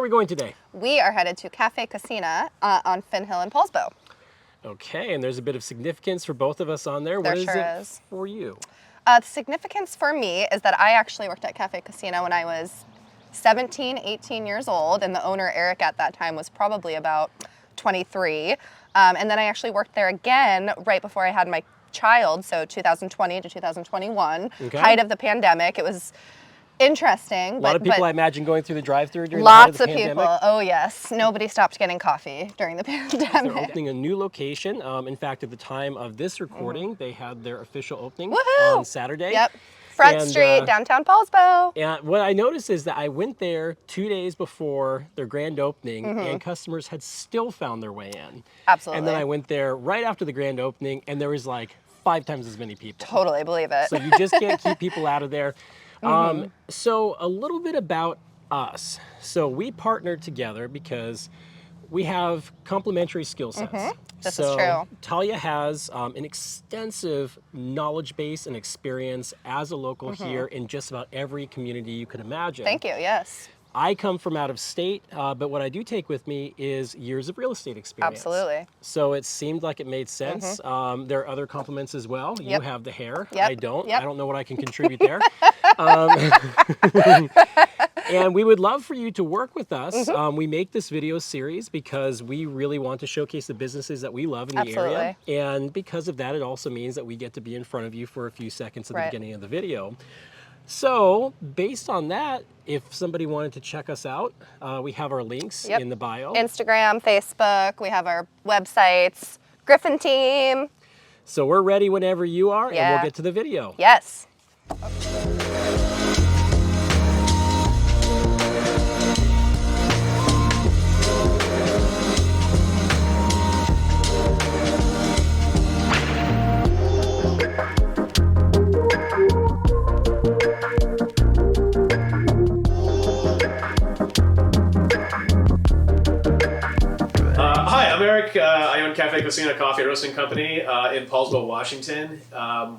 we going today? We are headed to Caffe Cocina on Finn Hill in Poulsbo. Okay, and there's a bit of significance for both of us on there. There What is sure it is. for you? The significance for me is that I actually worked at Caffe Cocina when I was 17, 18 years old, and the owner, Eric, at that time was probably about 23. And then I actually worked there again right before I had my child, so 2020 to 2021, Okay. height of the pandemic. It was interesting. A lot of people, I imagine, going through the drive-thru during the height of the pandemic. Lots of people. Oh, yes. Nobody stopped getting coffee during the pandemic. They're opening a new location. In fact, at the time of this recording, they had their official opening Woohoo! on Saturday. Yep. Front Street, downtown Poulsbo. And what I noticed is that I went there 2 days before their grand opening, and customers had still found their way in. Absolutely. And then I went there right after the grand opening, and there was like 5 times as many people. Totally believe it. So you just can't keep people out of there. So a little bit about us. So we partnered together because we have complementary skill sets. This is true. Talia has an extensive knowledge base and experience as a local here in just about every community you could imagine. Thank you, yes. I come from out of state, but what I do take with me is years of real estate experience. Absolutely. So it seemed like it made sense. There are other compliments as well. You have the hair. Yep. I don't. Yep. I don't know what I can contribute there. And we would love for you to work with us. We make this video series because we really want to showcase the businesses that we love in the area. And because of that, it also means that we get to be in front of you for a few seconds at the beginning of the video. So based on that, if somebody wanted to check us out, we have our links in the bio. Instagram, Facebook, we have our websites, Griffin team. So we're ready whenever you are, and we'll get to the video. Yes. Hi, I'm Eric. I own Caffe Cocina Coffee Roasting Company in Poulsbo, Washington.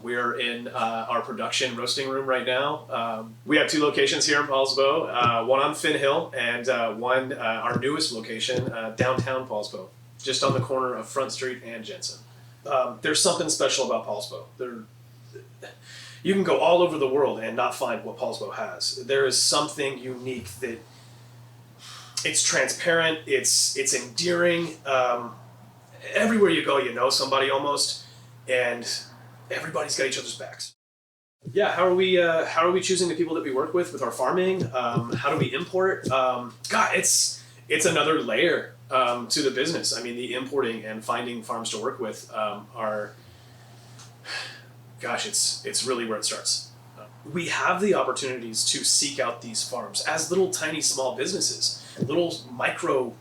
We're in our production roasting room right now. We have 2 locations here in Poulsbo, one on Finn Hill and one, our newest location, downtown Poulsbo, just on the corner of Front Street and Jensen. There's something special about Poulsbo. You can go all over the world and not find what Poulsbo has. There is something unique that it's transparent, it's endearing. Everywhere you go, you know somebody almost, and everybody's got each other's backs. Yeah, how are we choosing the people that we work with our farming? How do we import? God, it's another layer to the business. I mean, the importing and finding farms to work with are, gosh, it's really where it starts. We have the opportunities to seek out these farms as little tiny small businesses, little micro,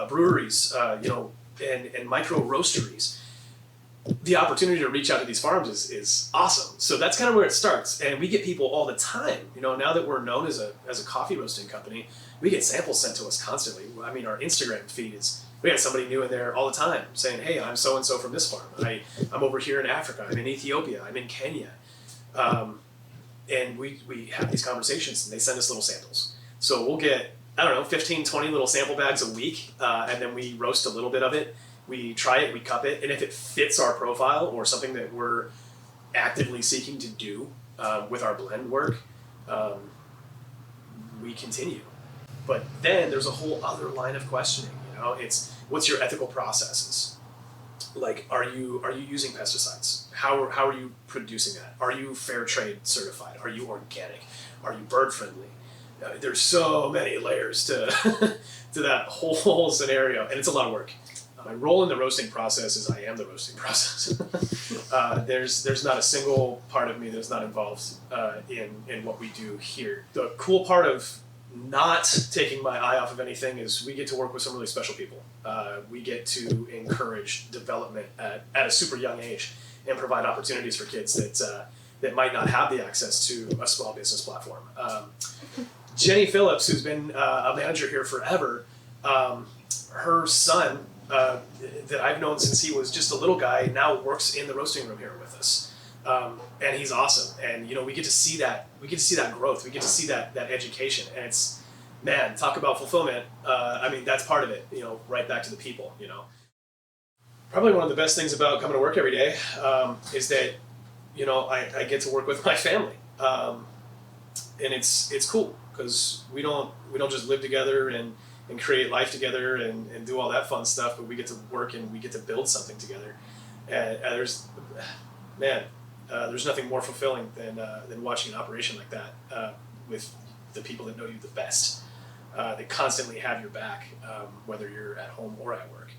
breweries, and micro roasteries. The opportunity to reach out to these farms is awesome. So that's kind of where it starts. And we get people all the time. Now that we're known as a coffee roasting company, we get samples sent to us constantly. I mean, our Instagram feed we got somebody new in there all the time saying, hey, I'm so-and-so from this farm. I'm over here in Africa. I'm in Ethiopia. I'm in Kenya. And we have these conversations and they send us little samples. So we'll get, 15, 20 little sample bags a week. And then we roast a little bit of it. We try it, we cup it. And if it fits our profile or something that we're actively seeking to do with our blend work, we continue. But then there's a whole other line of questioning. It's what's your ethical processes? Like, are you using pesticides? How are you producing that? Are you fair trade certified? Are you organic? Are you bird friendly? There's so many layers to to that whole scenario, and it's a lot of work. My role in the roasting process is I am the roasting process. There's not a single part of me that's not involved in what we do here. The cool part of not taking my eye off of anything is we get to work with some really special people. We get to encourage development at a super young age and provide opportunities for kids that might not have the access to a small business platform. Jenny Phillips, who's been a manager here forever, her son, that I've known since he was just a little guy, now works in the roasting room here with us. And he's awesome. And we get to see that growth. We get to see that education. And man, talk about fulfillment. I mean, that's part of it, you know, right back to the people, you know. Probably one of the best things about coming to work every day is that, you know, I get to work with my family. And it's cool because we don't just live together and create life together and do all that fun stuff, but we get to work and we get to build something together. And there's nothing more fulfilling than watching an operation like that with the people that know you the best. They constantly have your back, whether you're at home or at work.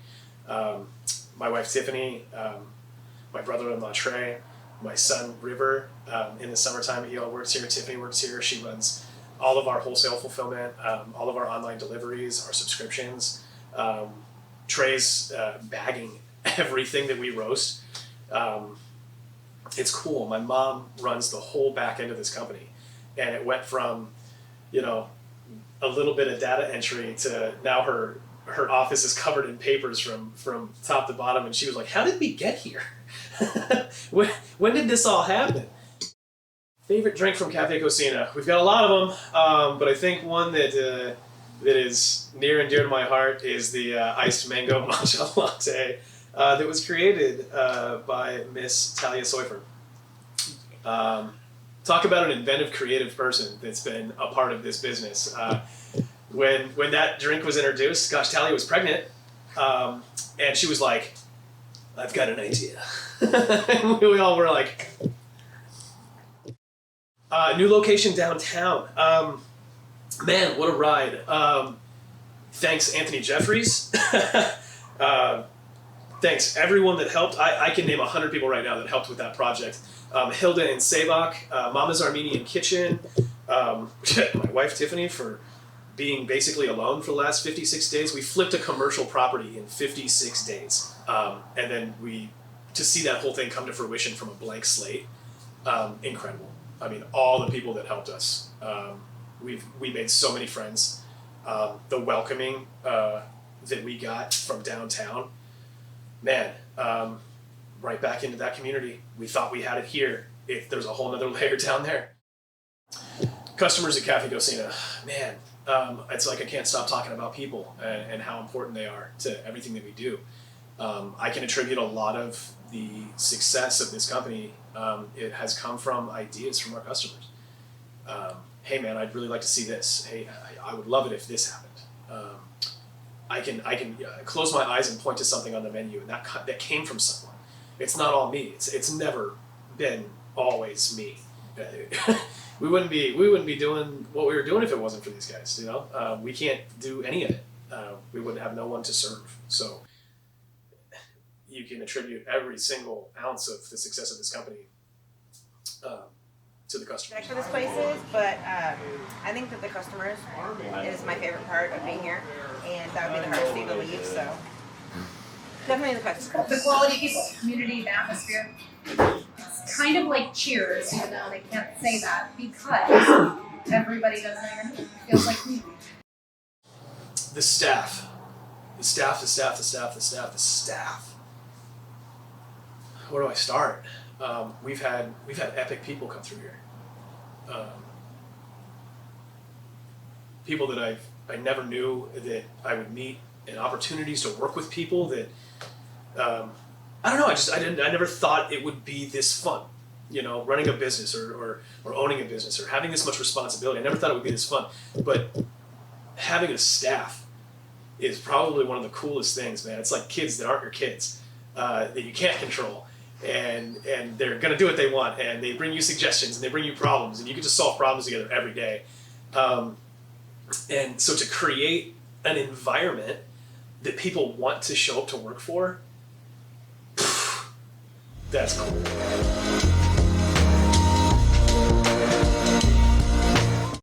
My wife Tiffany, my brother-in-law Trey, my son River, in the summertime he all works here. Tiffany works here. She runs all of our wholesale fulfillment, all of our online deliveries, our subscriptions. Trey's bagging everything that we roast. It's cool. My mom runs the whole back end of this company, and it went from, you know, a little bit of data entry to now her office is covered in papers from top to bottom, and she was like, "How did we get here? when did this all happen?" Favorite drink from Caffe Cocina? We've got a lot of them, but I think one that is near and dear to my heart is the iced mango matcha latte that was created by Miss Talia Soifer. Talk about an inventive, creative person that's been a part of this business. When that drink was introduced, gosh, Talia was pregnant, and she was like, "I've got an idea." And we all were like, new location downtown. Man, what a ride. Thanks, Anthony Jeffries. Thanks, everyone that helped. I can name 100 people right now that helped with that project. Hilda and Sabak, Mama's Armenian Kitchen, my wife Tiffany for being basically alone for the last 56 days. We flipped a commercial property in 56 days. And then to see that whole thing come to fruition from a blank slate, incredible. I mean, all the people that helped us. We made so many friends. The welcoming that we got from downtown, man, right back into that community. We thought we had it here. There's a whole nother layer down there. Customers at Caffe Cocina, man, it's like I can't stop talking about people and how important they are to everything that we do. I can attribute a lot of the success of this company. It has come from ideas from our customers. Hey man, I'd really like to see this. Hey, I would love it if this happened. I can close my eyes and point to something on the menu, and that came from someone. It's not all me. It's never been always me. We wouldn't be doing what we were doing if it wasn't for these guys. You know, we can't do any of it. We wouldn't have no one to serve. So you can attribute every single ounce of the success of this company to the customers. For this place is, but I think that the customers is my favorite part of being here, and that would be the hardest thing to leave. So definitely the customers. The quality of people, community, the atmosphere. It's kind of like Cheers, even though they can't say that because everybody does it. It feels like community. The staff. Where do I start? We've had epic people come through here. People that I never knew that I would meet, and opportunities to work with people that I don't know. I never thought it would be this fun. You know, running a business or owning a business or having this much responsibility. I never thought it would be this fun. But having a staff is probably one of the coolest things, man. It's like kids that aren't your kids that you can't control. And they're going to do what they want, and they bring you suggestions, and they bring you problems, and you get to solve problems together every day. And so to create an environment that people want to show up to work for, that's cool.